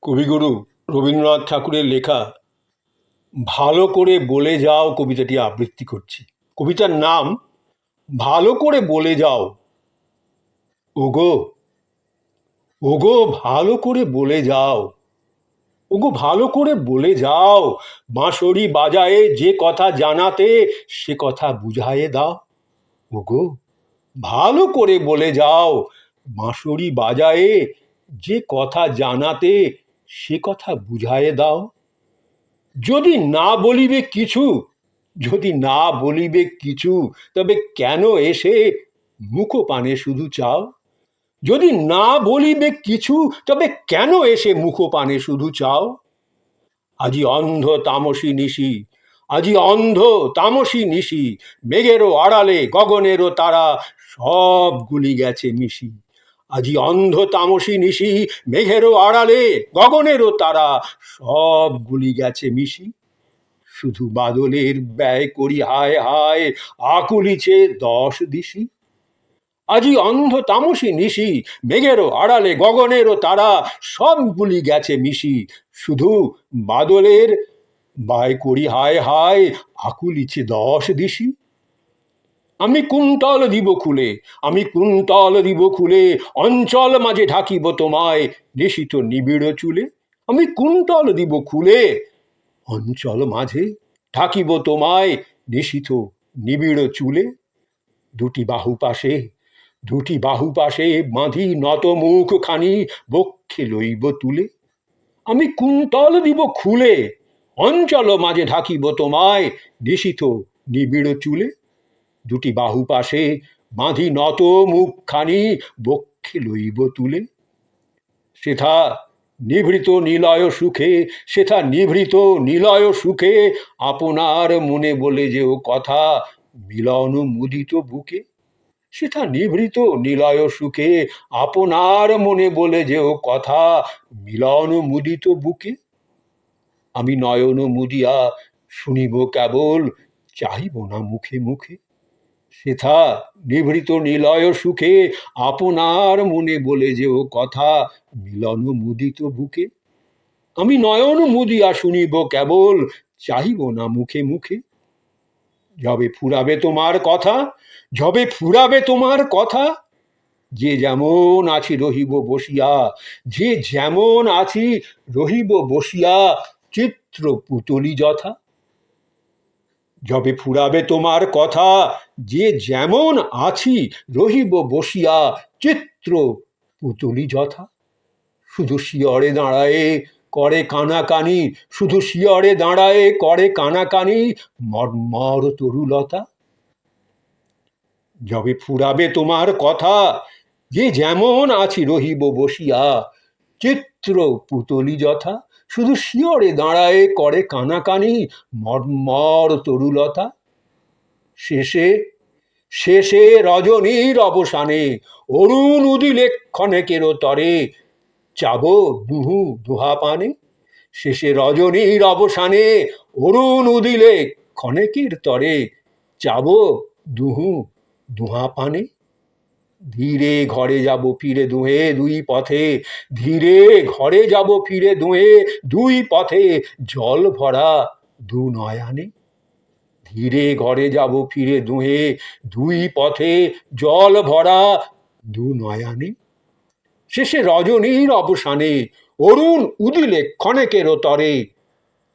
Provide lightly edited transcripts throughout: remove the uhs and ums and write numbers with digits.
কবিগুরু রবীন্দ্রনাথ ঠাকুরের লেখা ভালো করে বলে যাও কবিতাটি আবৃত্তি করছি। কবিতার নাম ভালো করে বলে যাও। ওগো ওগো ভালো করে বলে যাও, ওগো ভালো করে বলে যাও, বাঁশরি বাজায়ে যে কথা জানাতে সে কথা বুঝায়ে দাও। ওগো ভালো করে বলে যাও, বাঁশরি বাজায়ে যে কথা জানাতে সে কথা বুঝায়ে দাও। যদি না বলিবে কিছু, যদি না বলিবে কিছু, তবে কেন এসে মুখপানে শুধু চাও? যদি না বলিবে কিছু, তবে কেন এসে মুখপানে শুধু চাও? আজি অন্ধ তামসী নিশি, আজি অন্ধ তামসী নিশি, মেঘেরও আড়ালে গগনেরও তারা সব গুলি গেছে মিশি। আজি অন্ধ তামসী নিশি, মেঘেরও আড়ালে গগনেরও তারা সব গুলি গেছে মিশি। শুধু বাদলের ব্যয় করি হায় হায়, আকুলিছে 10 দিশি। আজি অন্ধ তামসী নিশি, মেঘেরও আড়ালে গগনেরও তারা সবগুলি গেছে মিশি। শুধু বাদলের ব্যয় করি হায় হায়, আকুলিছে 10 দিশি। আমি কুন্তল দিব খুলে, আমি কুন্তল দিব খুলে, অঞ্চল মাঝে ঢাকিব তোমায় নিশিত নিবিড় চুলে। আমি কুন্তল দিব খুলে, অঞ্চল মাঝে ঢাকিব তোমায় নিশিত নিবিড় চুলে। দুটি বাহু পাশে, দুটি বাহু পাশে বাঁধি নত মুখ খানি বক্ষে লইব তুলে। আমি কুন্তল দিব খুলে, অঞ্চল মাঝে ঢাকিব তোমায় নিশিত নিবিড় চুলে। দুটি বাহু পাশে বাঁধি নত মুখ খানি বক্ষে লইব তুলে। সেথা নিভৃত নিলয় সুখে, সেথা নিভৃত নিলয় সুখে, আপনার মনে বলে যেও কথা মিলন মুদিত বুকে। সেথা নিভৃত নিলয় সুখে, আপনার মনে বলে যেও কথা মিলন মুদিত বুকে। আমি নয়ন মুদিয়া শুনিব কেবল, চাহিব না মুখে মুখে। সেথা নিভৃত নিলয় সুখে, আপনার মনে বলে যেও কথা মিলন মুদিত বুকে। আমি নয়ন মুদিয়া শুনিব কেবল, চাহিব না মুখে মুখে। যবে ফুরাবে তোমার কথা, যবে ফুরাবে তোমার কথা, যে যেমন আছি রহিব বসিয়া, যে যেমন আছি রহিব বসিয়া, চিত্র পুতলি যথা। যবে ফুরাবে তোমার কথা, যে যেমন আছি রহিব বসিয়া, চিত্র পুতলি যথা। শুধু শিয়রে দাঁড়ায়ে করে কানাকানি, শুধু শিয়রে দাঁড়ায়ে করে কানাকানি মর্মর তরুলতা। যবে ফুরাবে তোমার কথা, যে যেমন আছি রহিব বসিয়া, চিত্র পুতলি যথা। শুধু শিয়রে দাঁড়ায়ে করে কানাকানি মর্মর তরুলতা। শেষে শেষে রজনীর অবসানে, অরুণ উদিলে ক্ষণেকেরও তরে, চাব দুহু দুহা পানে। শেষে রজনীর অবসানে, অরুণ উদিলে ক্ষণেকের তরে, চাব দুহু দুহা পানে। ধীরে ঘরে যাব ফিরে দুহে দুই পথে, ধীরে ঘরে যাব ফিরে দুহে দুই পথে, জল ভরা দু নয়ানে। ধীরে ঘরে যাব ফিরে দুহে দুই পথে, জল ভরা দু নয়ানে। শেষে রজনীর অবসানে, অরুণ উদিলে ক্ষণেকেরও তরে,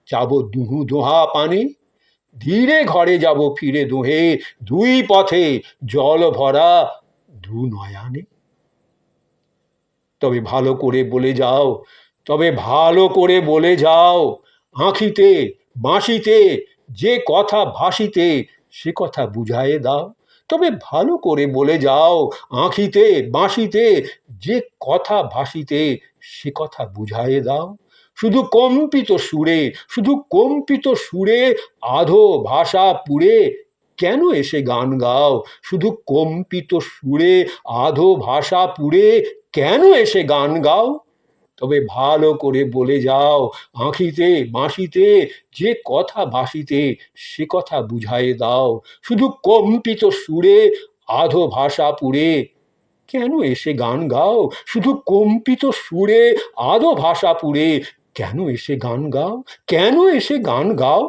যাব দুহু দোহা পানে। ধীরে ঘরে যাব ফিরে দুহে দুই পথে, জল ভরা দু নয়ানে। তবে ভালো করে বলে যাও, তবে ভালো করে বলে যাও, আঁখিতে বাঁশিতে যে কথা ভাসিতে সে কথা বুঝায়ে দাও। তবে ভালো করে বলে যাও, আঁখিতে বাঁশিতে যে কথা ভাসিতে সে কথা বুঝায়ে দাও। শুধু কম্পিত সুরে, শুধু কম্পিত সুরে আধো ভাষা পুড়ে কেন এসে গান গাও? শুধু কম্পিত সুরে আধো ভাষা পুড়ে কেন এসে গান গাও? তবে ভালো করে বলে যাও, আঁখিতে বাঁশিতে যে কথা ভাসিতে সে কথা বুঝায়ে দাও। শুধু কম্পিত সুরে আধো ভাষা পুড়ে কেন এসে গান গাও শুধু কম্পিত সুরে আদো ভাষা পুড়ে, কেন এসে গান গাও, কেন এসে গান গাও?